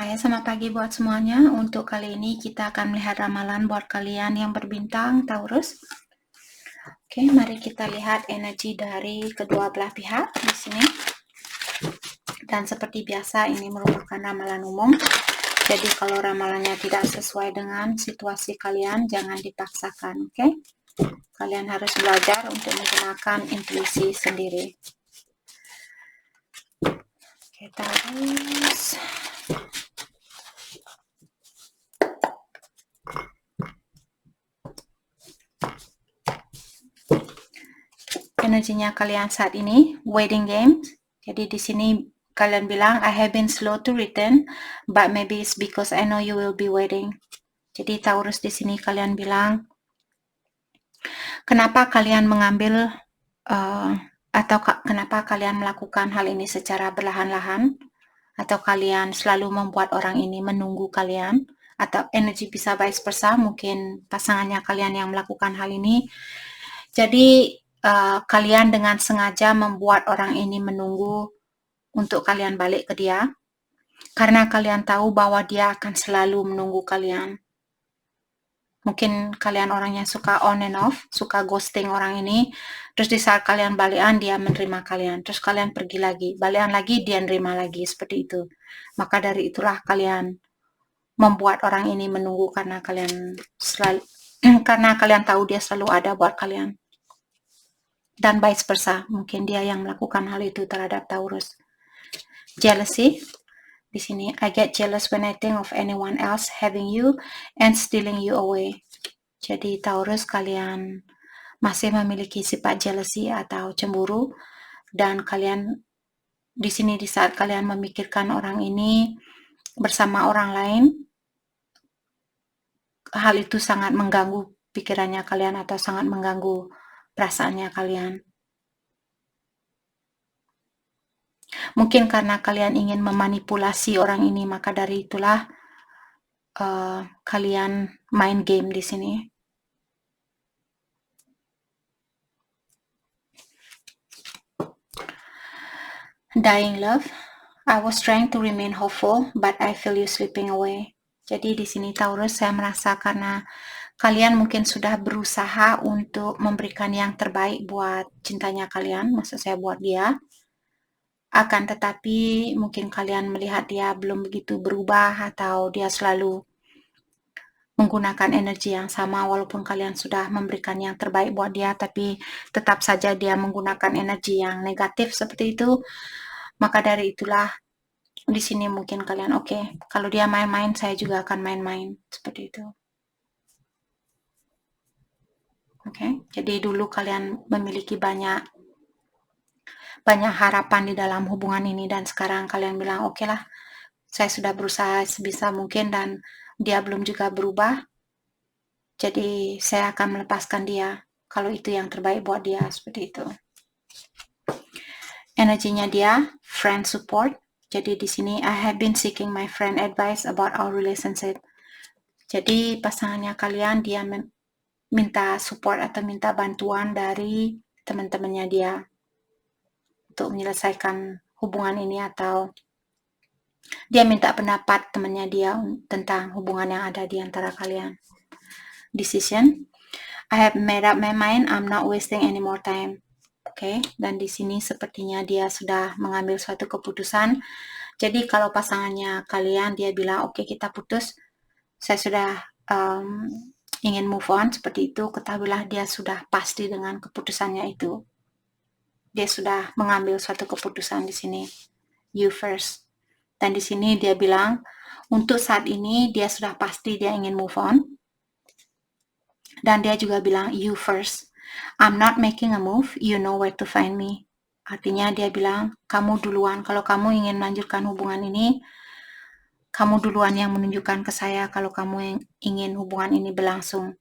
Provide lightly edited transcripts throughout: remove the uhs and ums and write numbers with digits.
Hai, selamat pagi buat semuanya. Untuk kali ini kita akan melihat ramalan buat kalian yang berbintang Taurus. Oke, mari kita lihat energi dari kedua belah pihak di sini. Dan seperti biasa, ini merupakan ramalan umum. Jadi kalau ramalannya tidak sesuai dengan situasi kalian, jangan dipaksakan, oke? Kalian harus belajar untuk menggunakan intuisi sendiri. Oke, Taurus. Energinya kalian saat ini waiting game. Jadi di sini kalian bilang I have been slow to return, but maybe it's because I know you will be waiting. Jadi Taurus di sini kalian bilang kenapa kalian mengambil atau kenapa kalian melakukan hal ini secara berlahan-lahan, atau kalian selalu membuat orang ini menunggu kalian, atau energi bisa vice versa, mungkin pasangannya kalian yang melakukan hal ini. Jadi kalian dengan sengaja membuat orang ini menunggu untuk kalian balik ke dia, karena kalian tahu bahwa dia akan selalu menunggu kalian. Mungkin kalian orangnya suka on and off, suka ghosting orang ini, terus di saat kalian balikan dia menerima kalian, terus kalian pergi lagi, balikan lagi dia nerima lagi, seperti itu. Maka dari itulah kalian membuat orang ini menunggu karena kalian selalu karena kalian tahu dia selalu ada buat kalian. Dan vice versa, mungkin dia yang melakukan hal itu terhadap Taurus. Jealousy. Di sini, I get jealous when I think of anyone else having you and stealing you away. Jadi Taurus, kalian masih memiliki sifat jealousy atau cemburu, dan kalian di sini di saat kalian memikirkan orang ini bersama orang lain, hal itu sangat mengganggu pikirannya kalian atau sangat mengganggu perasaannya kalian. Mungkin karena kalian ingin memanipulasi orang ini, maka dari itulah kalian main game di sini. Dying love. I was trying to remain hopeful, but I feel you slipping away. Jadi di sini Taurus, saya merasa karena kalian mungkin sudah berusaha untuk memberikan yang terbaik buat cintanya kalian, maksud saya buat dia. Akan tetapi mungkin kalian melihat dia belum begitu berubah, atau dia selalu menggunakan energi yang sama walaupun kalian sudah memberikan yang terbaik buat dia, tapi tetap saja dia menggunakan energi yang negatif seperti itu. Maka dari itulah di sini mungkin kalian oke, kalau dia main-main saya juga akan main-main, seperti itu. Oke, jadi dulu kalian memiliki banyak harapan di dalam hubungan ini, dan sekarang kalian bilang oke lah, saya sudah berusaha sebisa mungkin dan dia belum juga berubah, jadi saya akan melepaskan dia kalau itu yang terbaik buat dia, seperti itu. Energinya dia friend support. Jadi di sini I have been seeking my friend advice about our relationship. Jadi pasangannya kalian dia minta support atau minta bantuan dari teman-temannya dia untuk menyelesaikan hubungan ini, atau dia minta pendapat temannya dia tentang hubungan yang ada di antara kalian. Decision. I have made up my mind, I'm not wasting any more time. Oke, dan di sini sepertinya dia sudah mengambil suatu keputusan. Jadi kalau pasangannya kalian dia bilang oke, kita putus, saya sudah ingin move on, seperti itu, ketahuilah dia sudah pasti dengan keputusannya itu. Dia sudah mengambil suatu keputusan di sini. You first. Dan di sini dia bilang untuk saat ini dia sudah pasti dia ingin move on. Dan dia juga bilang you first. I'm not making a move, you know where to find me. Artinya dia bilang kamu duluan, kalau kamu ingin melanjutkan hubungan ini, kamu duluan yang menunjukkan ke saya kalau kamu ingin hubungan ini berlangsung.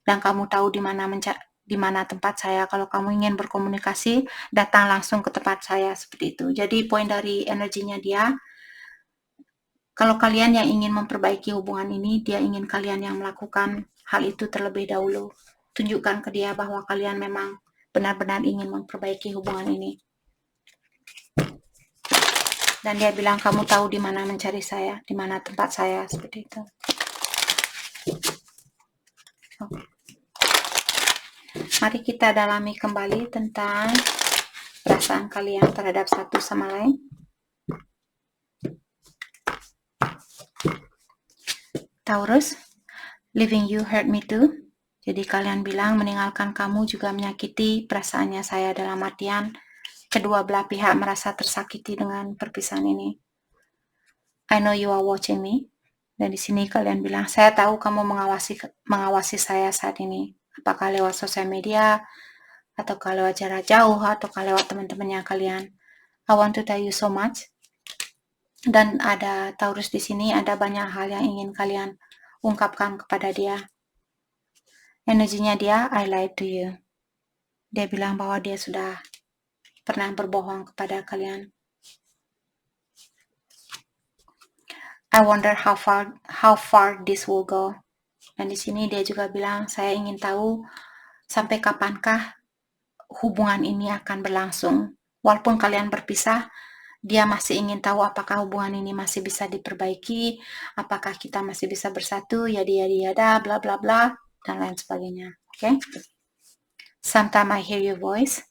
Dan kamu tahu di mana tempat saya. Kalau kamu ingin berkomunikasi, datang langsung ke tempat saya, seperti itu. Jadi poin dari energinya dia, kalau kalian yang ingin memperbaiki hubungan ini, dia ingin kalian yang melakukan hal itu terlebih dahulu. Tunjukkan ke dia bahwa kalian memang benar-benar ingin memperbaiki hubungan ini. Dan dia bilang, kamu tahu di mana mencari saya, di mana tempat saya, seperti itu. Oke. Mari kita dalami kembali tentang perasaan kalian terhadap satu sama lain. Taurus, leaving you hurt me too. Jadi kalian bilang meninggalkan kamu juga menyakiti perasaannya saya, dalam artian kedua belah pihak merasa tersakiti dengan perpisahan ini. I know you are watching me. Dan di sini kalian bilang, saya tahu kamu mengawasi saya saat ini. Apakah lewat sosial media, atau lewat jarak jauh, atau lewat teman-temannya kalian. I want to tell you so much. Dan ada Taurus di sini, ada banyak hal yang ingin kalian ungkapkan kepada dia. Energinya dia, I lied to you. Dia bilang bahwa dia sudah pernah berbohong kepada kalian. I wonder how far this will go. Dan di sini dia juga bilang, saya ingin tahu sampai kapankah hubungan ini akan berlangsung. Walaupun kalian berpisah, dia masih ingin tahu apakah hubungan ini masih bisa diperbaiki, apakah kita masih bisa bersatu, yada bla bla bla, dan lain sebagainya. Oke? Sometimes I hear your voice.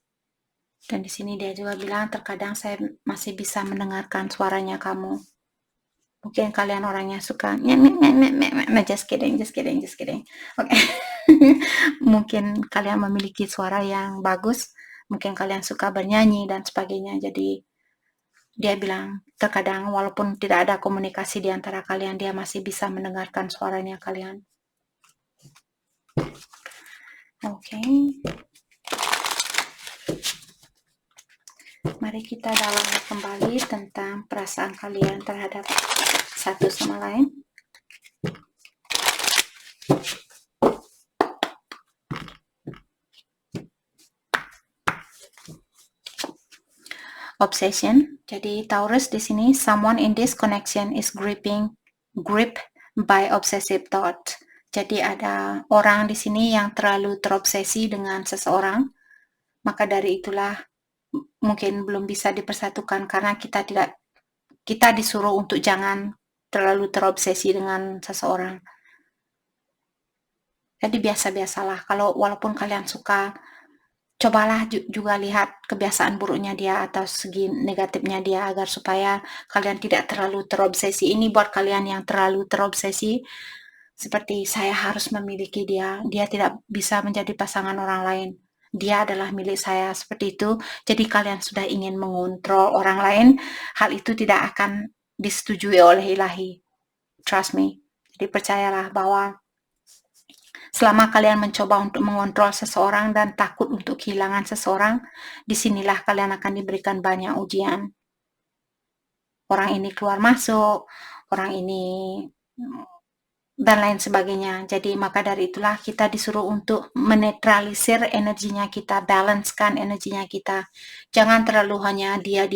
Dan di sini dia juga bilang, terkadang saya masih bisa mendengarkan suaranya kamu. Mungkin kalian orangnya suka just kidding. Oke. Mungkin kalian memiliki suara yang bagus, mungkin kalian suka bernyanyi dan sebagainya. Jadi dia bilang terkadang walaupun tidak ada komunikasi di antara kalian, dia masih bisa mendengarkan suaranya kalian. Oke. Mari kita dalami kembali tentang perasaan kalian terhadap satu sama lain. Obsession. Jadi Taurus di sini, someone in this connection is gripped by obsessive thought. Jadi ada orang di sini yang terlalu terobsesi dengan seseorang. Maka dari itulah mungkin belum bisa dipersatukan karena kita disuruh untuk jangan terlalu terobsesi dengan seseorang. Jadi biasa-biasalah, walaupun kalian suka, cobalah juga lihat kebiasaan buruknya dia atau segi negatifnya dia, agar supaya kalian tidak terlalu terobsesi. Ini buat kalian yang terlalu terobsesi, seperti saya harus memiliki dia tidak bisa menjadi pasangan orang lain, dia adalah milik saya, seperti itu. Jadi kalian sudah ingin mengontrol orang lain, hal itu tidak akan disetujui oleh ilahi. Trust me. Jadi percayalah bahwa selama kalian mencoba untuk mengontrol seseorang dan takut untuk kehilangan seseorang, disinilah kalian akan diberikan banyak ujian. Orang ini keluar masuk, orang ini dan lain sebagainya. Jadi maka dari itulah kita disuruh untuk menetralisir energinya kita, balancekan energinya kita. Jangan terlalu hanya dia,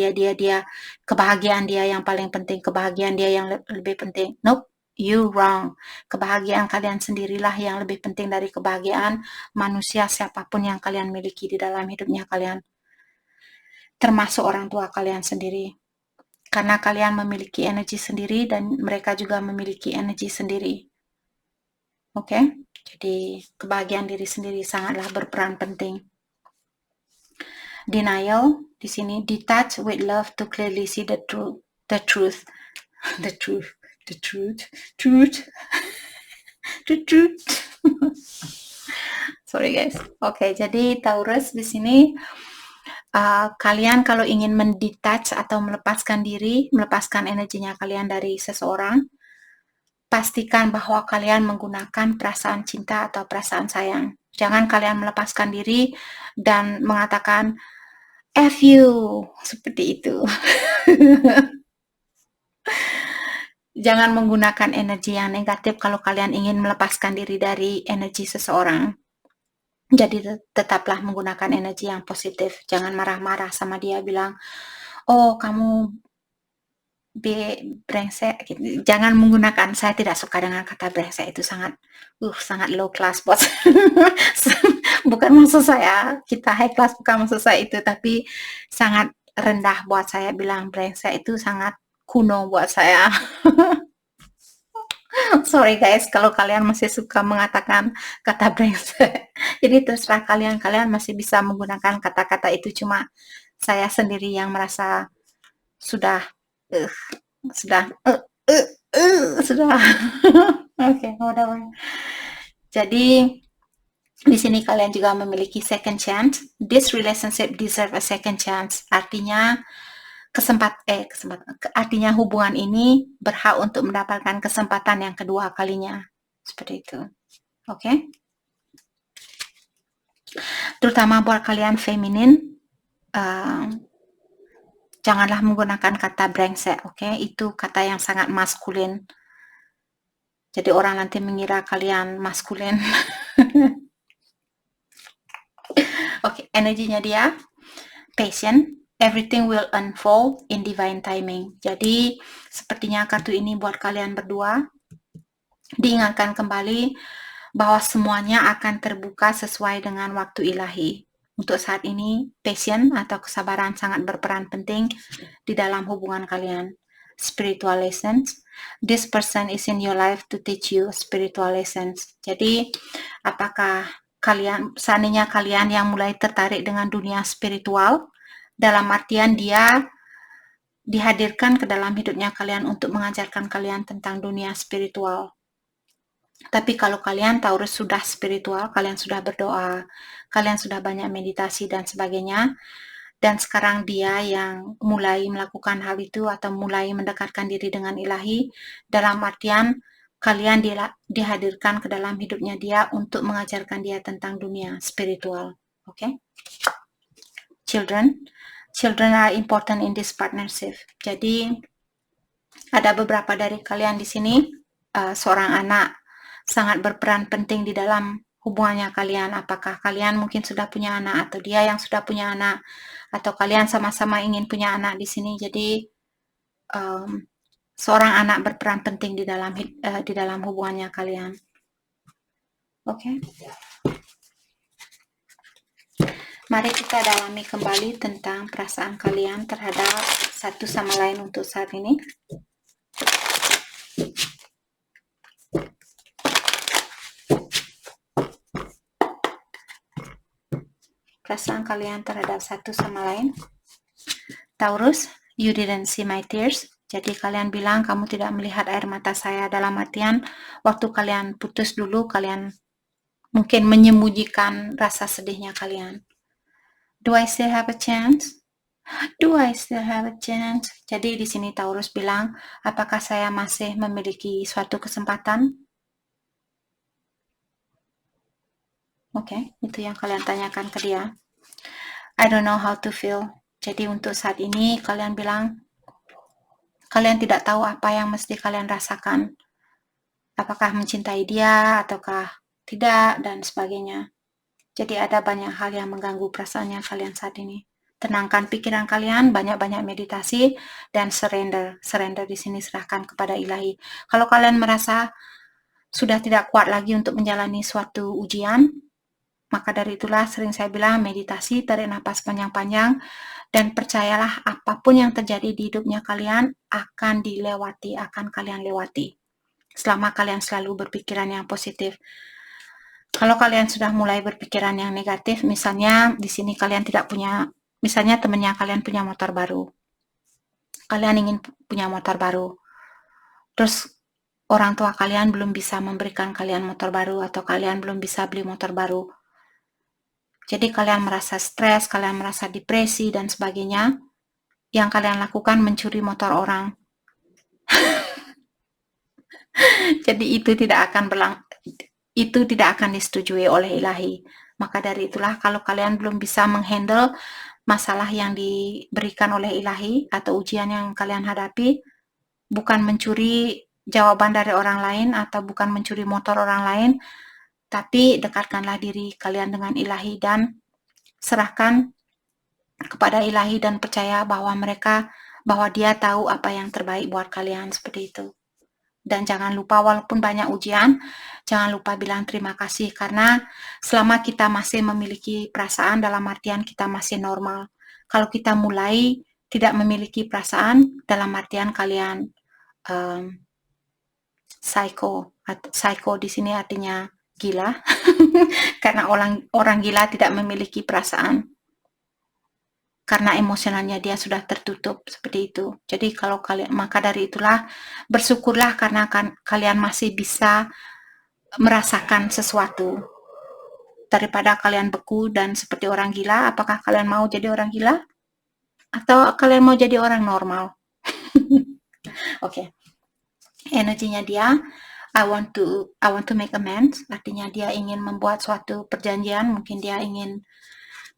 kebahagiaan dia yang paling penting, kebahagiaan dia yang lebih penting. Nope, you wrong. Kebahagiaan kalian sendirilah yang lebih penting dari kebahagiaan manusia siapapun yang kalian miliki di dalam hidupnya kalian. Termasuk orang tua kalian sendiri. Karena kalian memiliki energi sendiri dan mereka juga memiliki energi sendiri. Oke, jadi kebahagiaan diri sendiri sangatlah berperan penting. Denial di sini, detach with love to clearly see the truth. Sorry guys. Oke, jadi Taurus di sini kalian kalau ingin mendetach atau melepaskan diri, melepaskan energinya kalian dari seseorang, pastikan bahwa kalian menggunakan perasaan cinta atau perasaan sayang. Jangan kalian melepaskan diri dan mengatakan F you, seperti itu. Jangan menggunakan energi yang negatif kalau kalian ingin melepaskan diri dari energi seseorang. Jadi tetaplah menggunakan energi yang positif. Jangan marah-marah sama dia, bilang, oh kamu brengsek. Jangan menggunakan, saya tidak suka dengan kata brengsek, itu sangat low class bos. Bukan maksud saya kita high class, bukan maksud saya itu, tapi sangat rendah buat saya bilang brengsek itu sangat kuno buat saya. Sorry guys, kalau kalian masih suka mengatakan kata brengsek. Jadi terserah kalian, kalian masih bisa menggunakan kata-kata itu, cuma saya sendiri yang merasa sudah, uh, sudah, sudah. Oke, whatever. Jadi di sini kalian juga memiliki second chance. This relationship deserve a second chance. Artinya artinya hubungan ini berhak untuk mendapatkan kesempatan yang kedua kalinya. Seperti itu. Oke? Terutama buat kalian feminin, janganlah menggunakan kata brengsek, oke? Itu kata yang sangat maskulin. Jadi orang nanti mengira kalian maskulin. Oke, energinya dia patient. Everything will unfold in divine timing. Jadi sepertinya kartu ini buat kalian berdua diingatkan kembali bahwa semuanya akan terbuka sesuai dengan waktu ilahi. Untuk saat ini, passion atau kesabaran sangat berperan penting di dalam hubungan kalian. Spiritual lessons. This person is in your life to teach you spiritual lessons. Jadi, apakah kalian, seandainya kalian yang mulai tertarik dengan dunia spiritual, dalam artian dia dihadirkan ke dalam hidupnya kalian untuk mengajarkan kalian tentang dunia spiritual. Tapi kalau kalian Taurus sudah spiritual, kalian sudah berdoa, kalian sudah banyak meditasi dan sebagainya, dan sekarang dia yang mulai melakukan hal itu atau mulai mendekatkan diri dengan ilahi, dalam artian kalian dihadirkan ke dalam hidupnya dia untuk mengajarkan dia tentang dunia spiritual. Okay? Children are important in this partnership. Jadi ada beberapa dari kalian di sini, seorang anak sangat berperan penting di dalam hubungannya kalian. Apakah kalian mungkin sudah punya anak, atau dia yang sudah punya anak, atau kalian sama-sama ingin punya anak di sini. Jadi seorang anak berperan penting di dalam hubungannya kalian. Oke. Mari kita dalami kembali tentang perasaan kalian terhadap satu sama lain untuk saat ini. Perasaan kalian terhadap satu sama lain. Taurus, you didn't see my tears. Jadi kalian bilang kamu tidak melihat air mata saya, dalam artian waktu kalian putus dulu, kalian mungkin menyembunyikan rasa sedihnya kalian. Do I still have a chance? Do I still have a chance? Jadi di sini Taurus bilang, apakah saya masih memiliki suatu kesempatan? Oke, itu yang kalian tanyakan ke dia. I don't know how to feel. Jadi untuk saat ini kalian bilang, kalian tidak tahu apa yang mesti kalian rasakan. Apakah mencintai dia ataukah tidak dan sebagainya. Jadi ada banyak hal yang mengganggu perasaannya kalian saat ini. Tenangkan pikiran kalian, banyak-banyak meditasi, dan surrender. Surrender di sini serahkan kepada ilahi. Kalau kalian merasa sudah tidak kuat lagi untuk menjalani suatu ujian, maka dari itulah sering saya bilang meditasi, tarik nafas panjang-panjang, dan percayalah apapun yang terjadi di hidupnya kalian akan dilewati, akan kalian lewati. Selama kalian selalu berpikiran yang positif. Kalau kalian sudah mulai berpikiran yang negatif, misalnya di sini kalian tidak punya, misalnya temannya kalian punya motor baru. Kalian ingin punya motor baru. Terus orang tua kalian belum bisa memberikan kalian motor baru atau kalian belum bisa beli motor baru. Jadi kalian merasa stres, kalian merasa depresi dan sebagainya. Yang kalian lakukan mencuri motor orang. Jadi itu tidak akan disetujui oleh ilahi. Maka dari itulah kalau kalian belum bisa menghandle masalah yang diberikan oleh ilahi atau ujian yang kalian hadapi, bukan mencuri jawaban dari orang lain atau bukan mencuri motor orang lain, tapi dekatkanlah diri kalian dengan ilahi dan serahkan kepada ilahi dan percaya bahwa dia tahu apa yang terbaik buat kalian, seperti itu. Dan jangan lupa walaupun banyak ujian, jangan lupa bilang terima kasih, karena selama kita masih memiliki perasaan dalam artian kita masih normal. kalau kita mulai tidak memiliki perasaan, dalam artian kalian psycho di sini artinya gila, karena orang gila tidak memiliki perasaan, karena emosionalnya dia sudah tertutup seperti itu. Jadi kalau kalian, maka dari itulah bersyukurlah karena kalian masih bisa merasakan sesuatu, daripada kalian beku dan seperti orang gila. Apakah kalian mau jadi orang gila atau kalian mau jadi orang normal? Oke. Energinya dia, I want to make amends, artinya dia ingin membuat suatu perjanjian, mungkin dia ingin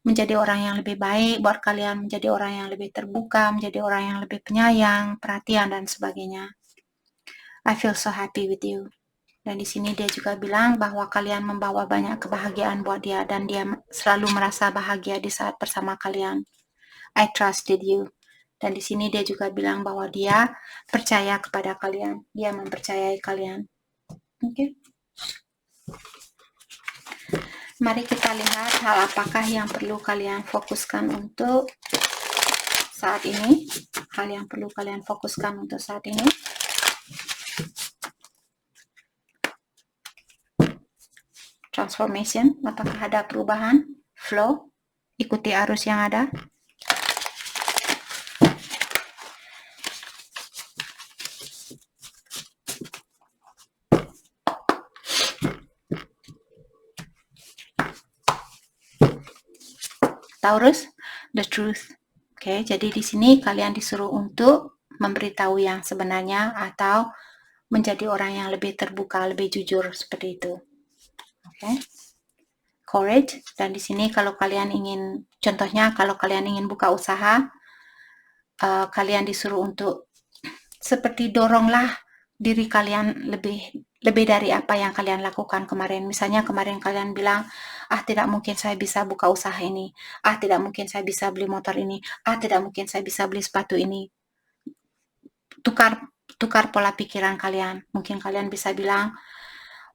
menjadi orang yang lebih baik buat kalian, menjadi orang yang lebih terbuka, menjadi orang yang lebih penyayang, perhatian, dan sebagainya. I feel so happy with you. Dan di sini dia juga bilang bahwa kalian membawa banyak kebahagiaan buat dia, dan dia selalu merasa bahagia di saat bersama kalian. I trusted you. Dan di sini dia juga bilang bahwa dia percaya kepada kalian, dia mempercayai kalian. Oke. Mari kita lihat hal apakah yang perlu kalian fokuskan untuk saat ini. Hal yang perlu kalian fokuskan untuk saat ini. Transformation, apakah ada perubahan? Flow, ikuti arus yang ada. Taurus, the truth. Oke, jadi di sini kalian disuruh untuk memberitahu yang sebenarnya atau menjadi orang yang lebih terbuka, lebih jujur seperti itu. Oke. Courage, dan di sini kalau kalian ingin, contohnya kalau kalian ingin buka usaha, kalian disuruh untuk seperti doronglah diri kalian lebih dari apa yang kalian lakukan kemarin. Misalnya kemarin kalian bilang, tidak mungkin saya bisa buka usaha ini, tidak mungkin saya bisa beli motor ini, tidak mungkin saya bisa beli sepatu ini. Tukar pola pikiran kalian. Mungkin kalian bisa bilang,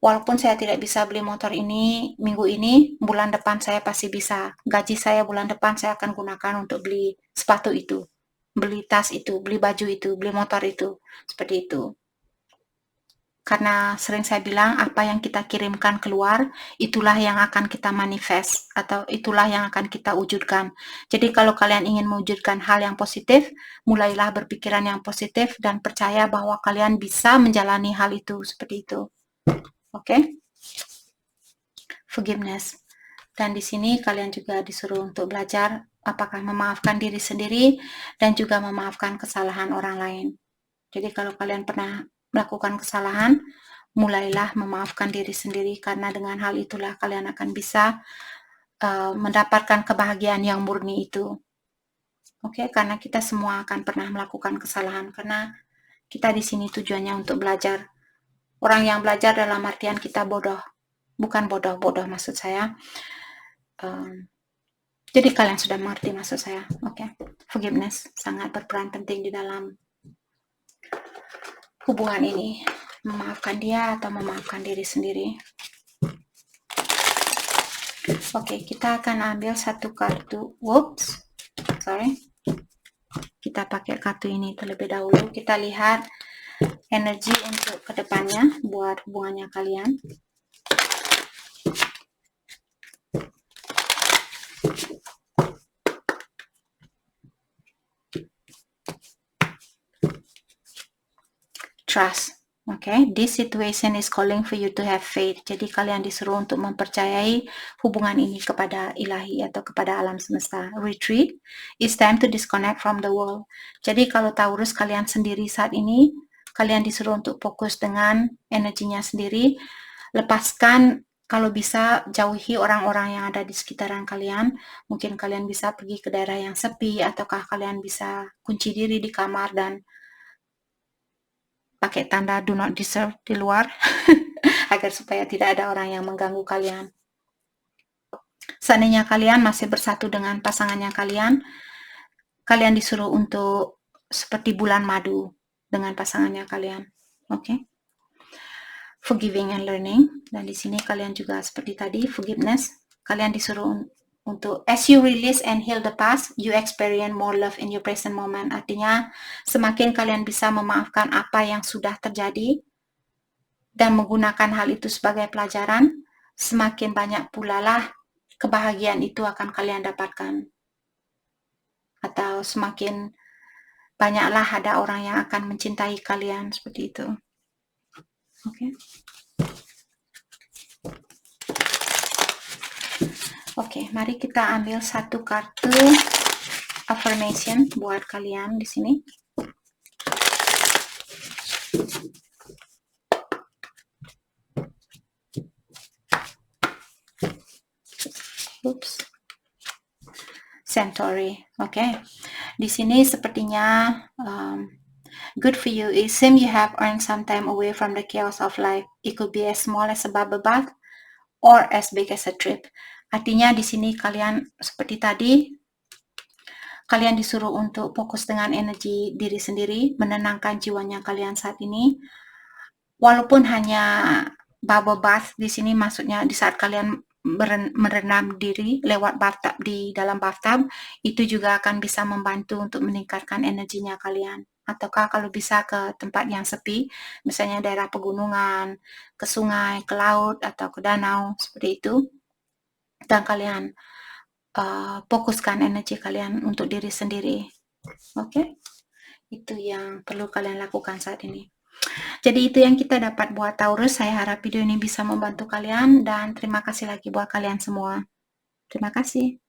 walaupun saya tidak bisa beli motor ini minggu ini, bulan depan saya pasti bisa. Gaji saya bulan depan saya akan gunakan untuk beli sepatu itu, beli tas itu, beli baju itu, beli motor itu. Seperti itu. Karena sering saya bilang, apa yang kita kirimkan keluar, itulah yang akan kita manifest, atau itulah yang akan kita wujudkan. Jadi kalau kalian ingin mewujudkan hal yang positif, mulailah berpikiran yang positif dan percaya bahwa kalian bisa menjalani hal itu seperti itu. Oke? Forgiveness. Dan di sini kalian juga disuruh untuk belajar apakah memaafkan diri sendiri dan juga memaafkan kesalahan orang lain. Jadi kalau kalian pernah melakukan kesalahan, mulailah memaafkan diri sendiri, karena dengan hal itulah kalian akan bisa mendapatkan kebahagiaan yang murni itu. Oke, karena kita semua akan pernah melakukan kesalahan, karena kita di sini tujuannya untuk belajar. Orang yang belajar dalam artian kita bodoh, bukan bodoh maksud saya. Jadi kalian sudah mengerti maksud saya. Oke. Forgiveness sangat berperan penting di dalam hubungan ini, memaafkan dia atau memaafkan diri sendiri. Oke, kita akan ambil satu kartu. Whoops, sorry. Kita pakai kartu ini terlebih dahulu. Kita lihat energi untuk kedepannya buat hubungannya kalian. Trust. Okay, this situation is calling for you to have faith. Jadi kalian disuruh untuk mempercayai hubungan ini kepada ilahi atau kepada alam semesta. Retreat. It's time to disconnect from the world. Jadi kalau Taurus kalian sendiri saat ini, kalian disuruh untuk fokus dengan energinya sendiri. Lepaskan, kalau bisa jauhi orang-orang yang ada di sekitaran kalian. Mungkin kalian bisa pergi ke daerah yang sepi, ataukah kalian bisa kunci diri di kamar dan pakai tanda do not disturb di luar agar supaya tidak ada orang yang mengganggu kalian. Seandainya kalian masih bersatu dengan pasangannya kalian disuruh untuk seperti bulan madu dengan pasangannya kalian. Oke. Forgiving and learning. Dan di sini kalian juga seperti tadi, forgiveness. Kalian disuruh untuk as you release and heal the past, you experience more love in your present moment. Artinya semakin kalian bisa memaafkan apa yang sudah terjadi dan menggunakan hal itu sebagai pelajaran, semakin banyak pula lah kebahagiaan itu akan kalian dapatkan. Atau semakin banyaklah ada orang yang akan mencintai kalian, seperti itu. Oke. Oke, mari kita ambil satu kartu affirmation buat kalian di sini. Oops. Centauri. Oke. Di sini sepertinya good for you. It seems you have earned some time away from the chaos of life. It could be as small as a bubble bath or as big as a trip. Artinya di sini kalian seperti tadi, kalian disuruh untuk fokus dengan energi diri sendiri, menenangkan jiwanya kalian saat ini. Walaupun hanya bubble bath di sini, maksudnya di saat kalian merenam diri lewat bathtub, di dalam bathtub, itu juga akan bisa membantu untuk meningkatkan energinya kalian. Ataukah kalau bisa ke tempat yang sepi, misalnya daerah pegunungan, ke sungai, ke laut, atau ke danau, seperti itu. Dan kalian fokuskan energi kalian untuk diri sendiri. Oke? Itu yang perlu kalian lakukan saat ini. Jadi itu yang kita dapat buat Taurus. Saya harap video ini bisa membantu kalian dan terima kasih lagi buat kalian semua. Terima kasih.